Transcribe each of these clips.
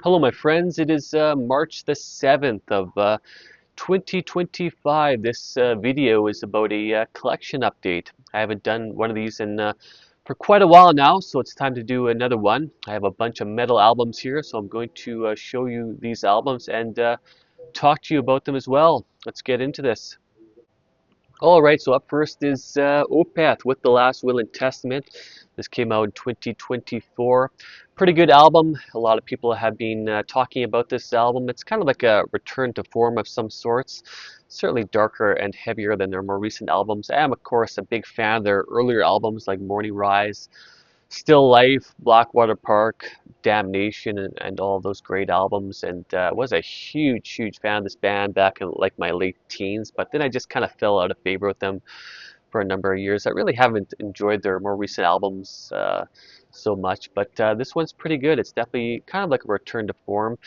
Hello, my friends. It is March the 7th of 2025. This video is about a collection update. I haven't done one of these in for quite a while now, so it's time to do another one. I have a bunch of metal albums here, so I'm going to show you these albums and talk to you about them as well. Let's get into this. All right, so up first is Opeth with The Last Will and Testament. This came out in 2024. Pretty good album. A lot of people have been talking about this album. It's kind of like a return to form of some sorts. Certainly darker and heavier than their more recent albums. I am, of course, a big fan of their earlier albums like Morning Rise, Still Life, Blackwater Park, Damnation, and all of those great albums. And was a huge fan of this band back in like my late teens. But then I just kind of fell out of favor with them for a number of years. I really haven't enjoyed their more recent albums so much. But this one's pretty good. It's definitely kind of like a return to form,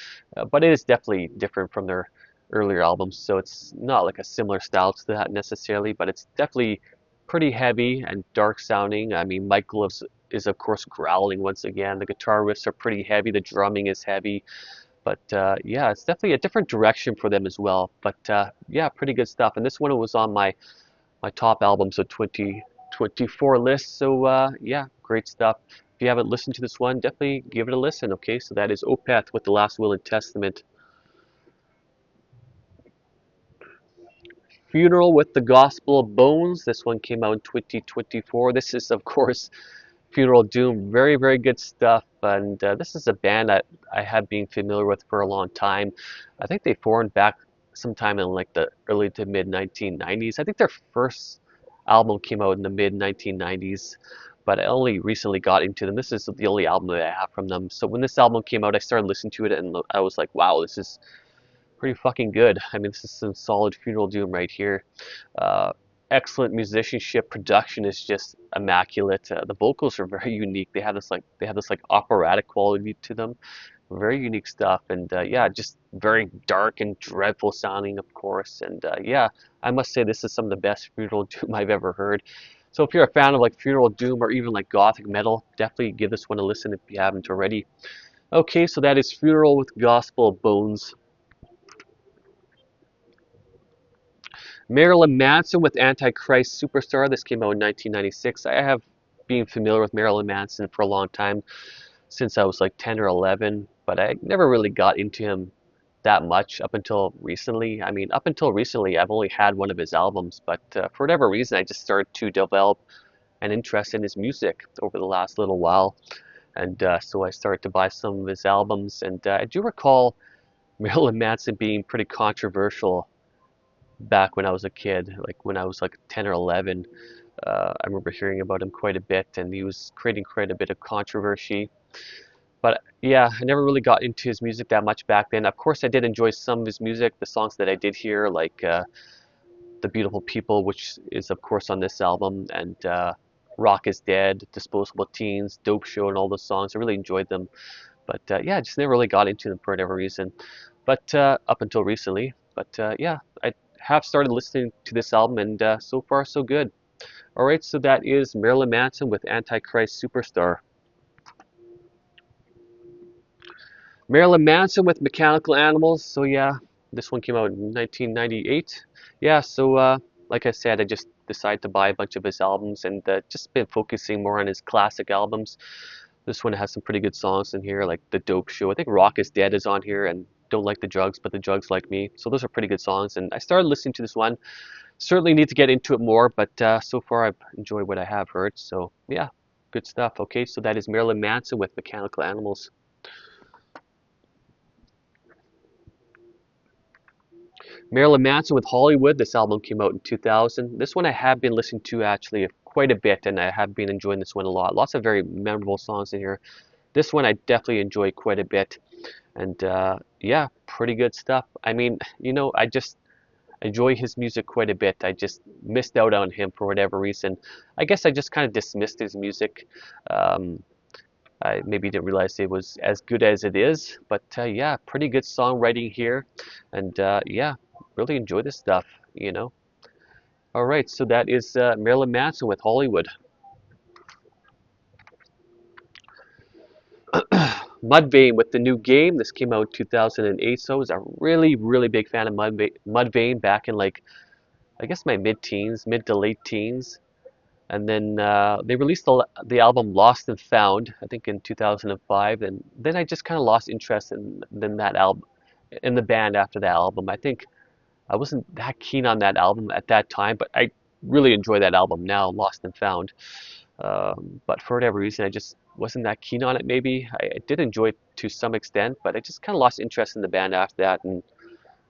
but it is definitely different from their earlier albums. So it's not like a similar style to that necessarily, but it's definitely pretty heavy and dark sounding. I mean, Michael is of course growling once again. The guitar riffs are pretty heavy. The drumming is heavy. But yeah, it's definitely a different direction for them as well. But yeah, pretty good stuff. And this one was on my top albums of 2024 list. So yeah, great stuff. If you haven't listened to this one, definitely give it a listen. Okay, so that is Opeth with The Last Will and Testament. Funeral with the Gospel of Bones. This one came out in 2024. This is, of course, Funeral Doom. Very good stuff. And this is a band that I have been familiar with for a long time. I think they formed back sometime in like the early to mid 1990s. I think their first album came out in the mid 1990s, but I only recently got into them. This is the only album that I have from them. So when this album came out, I started listening to it and I was like, wow, this is pretty fucking good. I mean, this is some solid Funeral Doom right here. Uh, Excellent musicianship. Production is just immaculate. The vocals are very unique. They have this like operatic quality to them. Very unique stuff, and yeah, just very dark and dreadful sounding, of course. And yeah, I must say this is some of the best Funeral Doom I've ever heard. So if you're a fan of like Funeral Doom or even like gothic metal, definitely give this one a listen if you haven't already. Okay, so that is Funeral with Gospel of Bones. Marilyn Manson with Antichrist Superstar. This came out in 1996. I have been familiar with Marilyn Manson for a long time, since I was like 10 or 11, but I never really got into him that much up until recently. I mean, up until recently, I've only had one of his albums, but for whatever reason, I just started to develop an interest in his music over the last little while. And so I started to buy some of his albums. And I do recall Marilyn Manson being pretty controversial back when I was a kid, like when I was like 10 or 11. I remember hearing about him quite a bit, and he was creating quite a bit of controversy. But yeah, I never really got into his music that much back then. Of course, I did enjoy some of his music, the songs that I did hear, like The Beautiful People, which is of course on this album, and Rock is Dead, Disposable Teens, Dope Show, and all those songs. I really enjoyed them. But yeah, I just never really got into them for whatever reason. But up until recently. But yeah, I have started listening to this album, and so far so good. All right, so that is Marilyn Manson with Antichrist Superstar. Marilyn Manson with Mechanical Animals. So yeah, this one came out in 1998. Yeah, so like I said, I just decided to buy a bunch of his albums and just been focusing more on his classic albums. This one has some pretty good songs in here, like The Dope Show. I think Rock is Dead is on here, and Don't Like the Drugs, but the Drugs Like Me. So those are pretty good songs, and I started listening to this one. Certainly need to get into it more, but so far I've enjoyed what I have heard. So yeah, good stuff. Okay, so that is Marilyn Manson with Mechanical Animals. Marilyn Manson with Hollywood. This album came out in 2000. This one I have been listening to actually quite a bit, and I have been enjoying this one a lot. Lots of very memorable songs in here. This one I definitely enjoy quite a bit, and yeah, pretty good stuff. I mean, you know, I just enjoy his music quite a bit. I just missed out on him for whatever reason. I guess I just kind of dismissed his music. Um, I maybe didn't realize it was as good as it is, but yeah, pretty good songwriting here, and yeah, really enjoy this stuff, you know. All right, so that is Marilyn Manson with Hollywood. Mudvayne with the new game. This came out in 2008, so I was a really big fan of Mudvayne back in like I guess my mid-teens, mid to late teens. And then they released the album Lost and Found, I think in 2005, and then I just kind of lost interest in that album, in the band after that album. I think I wasn't that keen on that album at that time, but I really enjoy that album now, Lost and Found. But for whatever reason, I just wasn't that keen on it. Maybe I did enjoy it to some extent, but I just kind of lost interest in the band after that. And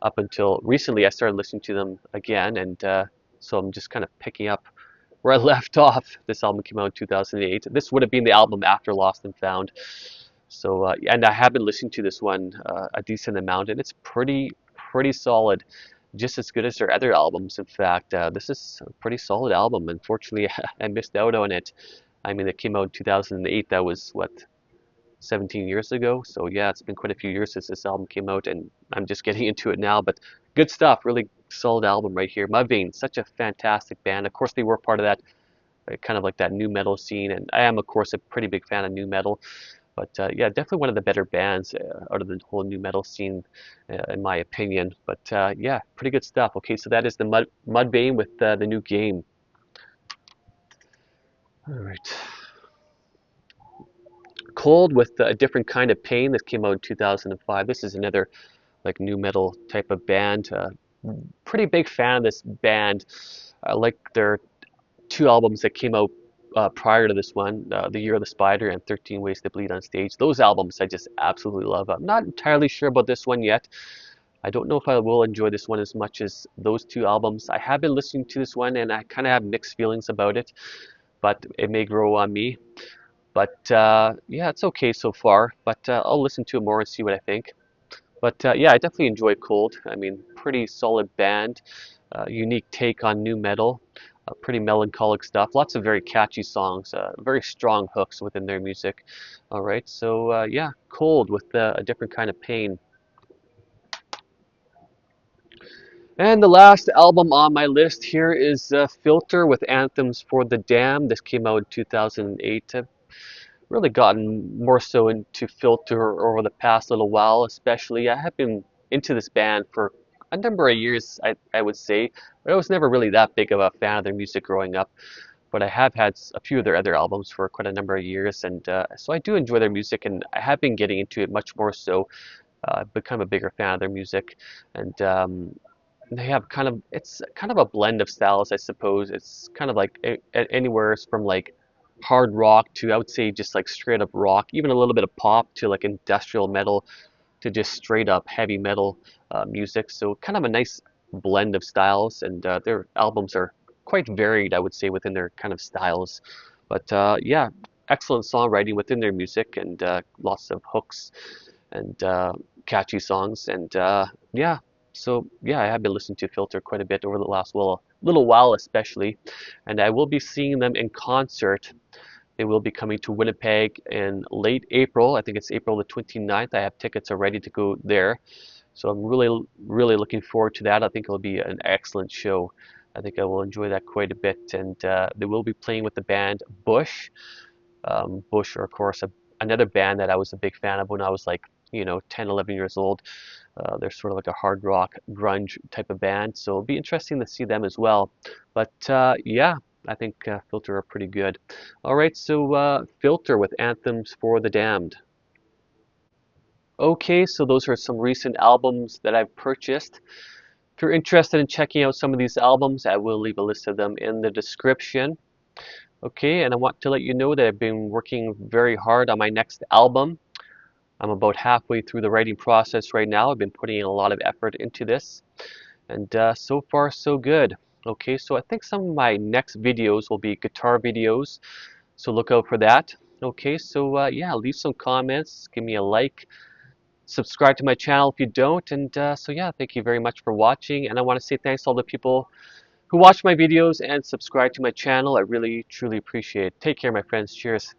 up until recently, I started listening to them again, and so I'm just kind of picking up where I left off. This album came out in 2008. This would have been the album after Lost and Found. So, and I have been listening to this one a decent amount, and it's pretty solid, just as good as their other albums. In fact, this is a pretty solid album. Unfortunately, I missed out on it. I mean, it came out in 2008. That was what, 17 years ago. So yeah, it's been quite a few years since this album came out, and I'm just getting into it now. But good stuff, really solid album right here. Mudvayne, such a fantastic band. Of course, they were part of that kind of like that new metal scene, and I am of course a pretty big fan of new metal. But yeah, definitely one of the better bands out of the whole new metal scene, in my opinion. But yeah, pretty good stuff. Okay, so that is the Mudvayne with the new game. All right. Cold with a different kind of pain. That came out in 2005. This is another like new metal type of band. Pretty big fan of this band. I like their two albums that came out prior to this one, The Year of the Spider and 13 Ways to Bleed on Stage. Those albums I just absolutely love. I'm not entirely sure about this one yet. I don't know if I will enjoy this one as much as those two albums. I have been listening to this one and I kind of have mixed feelings about it, but it may grow on me. But yeah, it's okay so far, but I'll listen to it more and see what I think. But yeah, I definitely enjoy Cold. I mean, pretty solid band, unique take on new metal, pretty melancholic stuff. Lots of very catchy songs, very strong hooks within their music. All right, so yeah, Cold with a different kind of pain. And the last album on my list here is Filter with Anthems for the Damned. This came out in 2008. Really gotten more so into Filter over the past little while, especially. I have been into this band for a number of years, I would say, but I was never really that big of a fan of their music growing up. But I have had a few of their other albums for quite a number of years, and so I do enjoy their music, and I have been getting into it much more so. I've become a bigger fan of their music, and they have it's kind of a blend of styles, I suppose. It's kind of like anywhere from like hard rock to, I would say, just like straight up rock, even a little bit of pop to like industrial metal to just straight up heavy metal music. So kind of a nice blend of styles, and their albums are quite varied, I would say, within their kind of styles. But yeah, excellent songwriting within their music, and lots of hooks and catchy songs, and yeah. So yeah, I have been listening to Filter quite a bit over the last little while, especially, and I will be seeing them in concert. They will be coming to Winnipeg in late April. I think it's April the 29th. I have tickets already to go there. So I'm really looking forward to that. I think it'll be an excellent show. I think I will enjoy that quite a bit. And they will be playing with the band Bush. Bush are, of course, another band that I was a big fan of when I was like, 10, 11 years old. They're sort of like a hard rock, grunge type of band. So it'll be interesting to see them as well. But yeah, I think Filter are pretty good. All right, so Filter with Anthems for the Damned. Okay, so those are some recent albums that I've purchased. If you're interested in checking out some of these albums, I will leave a list of them in the description. Okay, and I want to let you know that I've been working very hard on my next album. I'm about halfway through the writing process right now. I've been putting in a lot of effort into this, and so far so good. Okay, so I think some of my next videos will be guitar videos, so look out for that. Okay, so yeah, leave some comments, give me a like, subscribe to my channel if you don't, and so yeah, thank you very much for watching, and I want to say thanks to all the people who watch my videos and subscribe to my channel. I really truly appreciate it. Take care, my friends. Cheers.